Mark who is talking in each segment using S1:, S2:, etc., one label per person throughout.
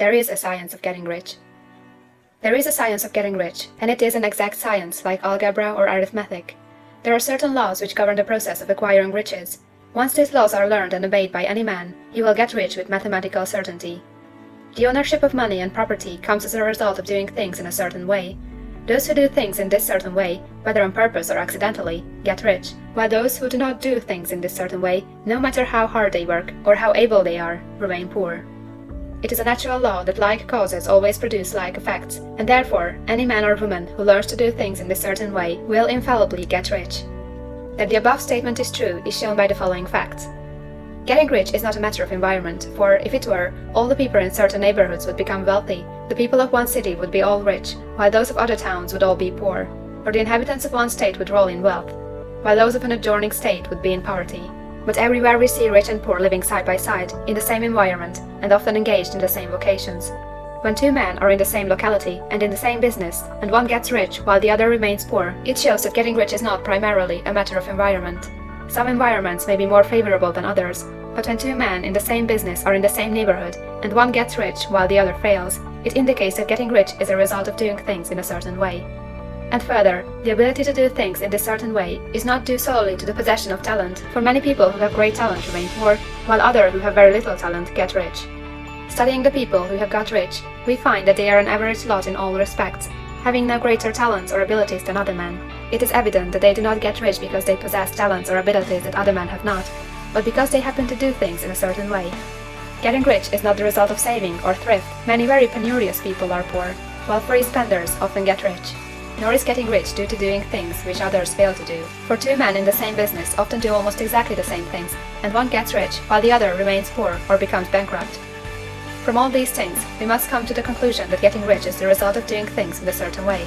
S1: There is a science of getting rich. There is a science of getting rich, and it is an exact science like algebra or arithmetic. There are certain laws which govern the process of acquiring riches. Once these laws are learned and obeyed by any man, he will get rich with mathematical certainty. The ownership of money and property comes as a result of doing things in a certain way. Those who do things in this certain way, whether on purpose or accidentally, get rich, while those who do not do things in this certain way, no matter how hard they work or how able they are, remain poor. It is a natural law that like causes always produce like effects, and therefore any man or woman who learns to do things in this certain way will infallibly get rich. That the above statement is true is shown by the following facts. Getting rich is not a matter of environment, for if it were, all the people in certain neighborhoods would become wealthy, the people of one city would be all rich, while those of other towns would all be poor, or the inhabitants of one state would roll in wealth, while those of an adjoining state would be in poverty. But everywhere we see rich and poor living side by side, in the same environment, and often engaged in the same vocations. When two men are in the same locality and in the same business, and one gets rich while the other remains poor, it shows that getting rich is not primarily a matter of environment. Some environments may be more favorable than others, but when two men in the same business are in the same neighborhood, and one gets rich while the other fails, it indicates that getting rich is a result of doing things in a certain way. And further, the ability to do things in this certain way is not due solely to the possession of talent, for many people who have great talent remain poor, while others who have very little talent get rich. Studying the people who have got rich, we find that they are an average lot in all respects, having no greater talents or abilities than other men. It is evident that they do not get rich because they possess talents or abilities that other men have not, but because they happen to do things in a certain way. Getting rich is not the result of saving or thrift. Many very penurious people are poor, while free spenders often get rich. Nor is getting rich due to doing things which others fail to do. For two men in the same business often do almost exactly the same things, and one gets rich while the other remains poor or becomes bankrupt. From all these things, we must come to the conclusion that getting rich is the result of doing things in a certain way.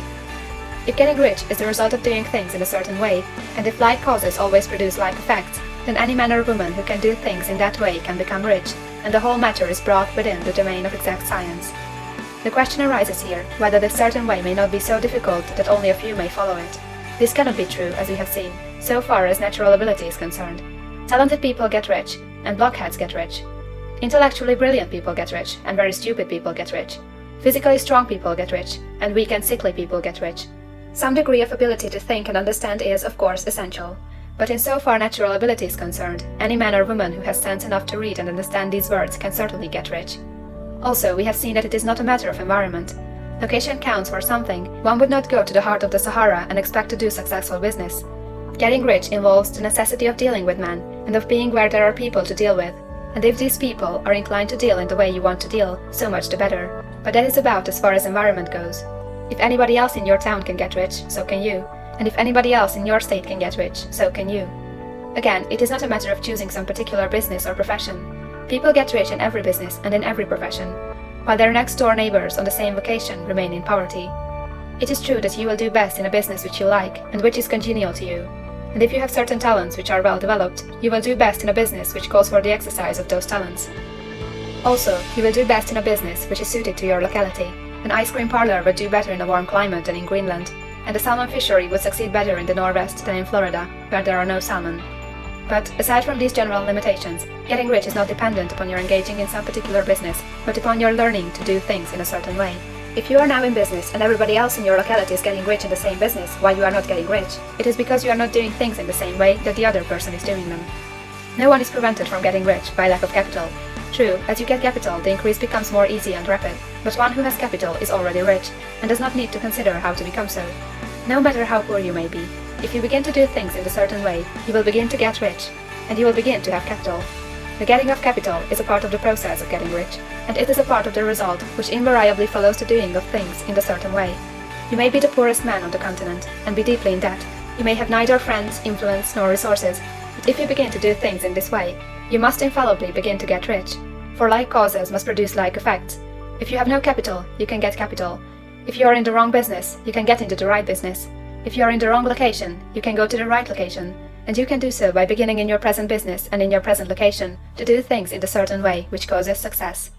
S1: If getting rich is the result of doing things in a certain way, and if like causes always produce like effects, then any man or woman who can do things in that way can become rich, and the whole matter is brought within the domain of exact science. The question arises here whether this certain way may not be so difficult that only a few may follow it. This cannot be true, as we have seen, so far as natural ability is concerned. Talented people get rich, and blockheads get rich. Intellectually brilliant people get rich, and very stupid people get rich. Physically strong people get rich, and weak and sickly people get rich. Some degree of ability to think and understand is, of course, essential. But in so far natural ability is concerned, any man or woman who has sense enough to read and understand these words can certainly get rich. Also, we have seen that it is not a matter of environment. Location counts for something. One would not go to the heart of the Sahara and expect to do successful business. Getting rich involves the necessity of dealing with men, and of being where there are people to deal with. And if these people are inclined to deal in the way you want to deal, so much the better. But that is about as far as environment goes. If anybody else in your town can get rich, so can you. And if anybody else in your state can get rich, so can you. Again, it is not a matter of choosing some particular business or profession. People get rich in every business and in every profession, while their next-door neighbors on the same vocation remain in poverty. It is true that you will do best in a business which you like and which is congenial to you. And if you have certain talents which are well developed, you will do best in a business which calls for the exercise of those talents. Also, you will do best in a business which is suited to your locality. An ice cream parlor would do better in a warm climate than in Greenland, and a salmon fishery would succeed better in the Northwest than in Florida, where there are no salmon. But, aside from these general limitations, getting rich is not dependent upon your engaging in some particular business, but upon your learning to do things in a certain way. If you are now in business and everybody else in your locality is getting rich in the same business while you are not getting rich, it is because you are not doing things in the same way that the other person is doing them. No one is prevented from getting rich by lack of capital. True, as you get capital, the increase becomes more easy and rapid, but one who has capital is already rich, and does not need to consider how to become so. No matter how poor you may be, if you begin to do things in a certain way, you will begin to get rich, and you will begin to have capital. The getting of capital is a part of the process of getting rich, and it is a part of the result which invariably follows the doing of things in a certain way. You may be the poorest man on the continent, and be deeply in debt. You may have neither friends, influence, nor resources, but if you begin to do things in this way, you must infallibly begin to get rich, for like causes must produce like effects. If you have no capital, you can get capital. If you are in the wrong business, you can get into the right business. If you are in the wrong location, you can go to the right location, and you can do so by beginning in your present business and in your present location to do things in a certain way which causes success.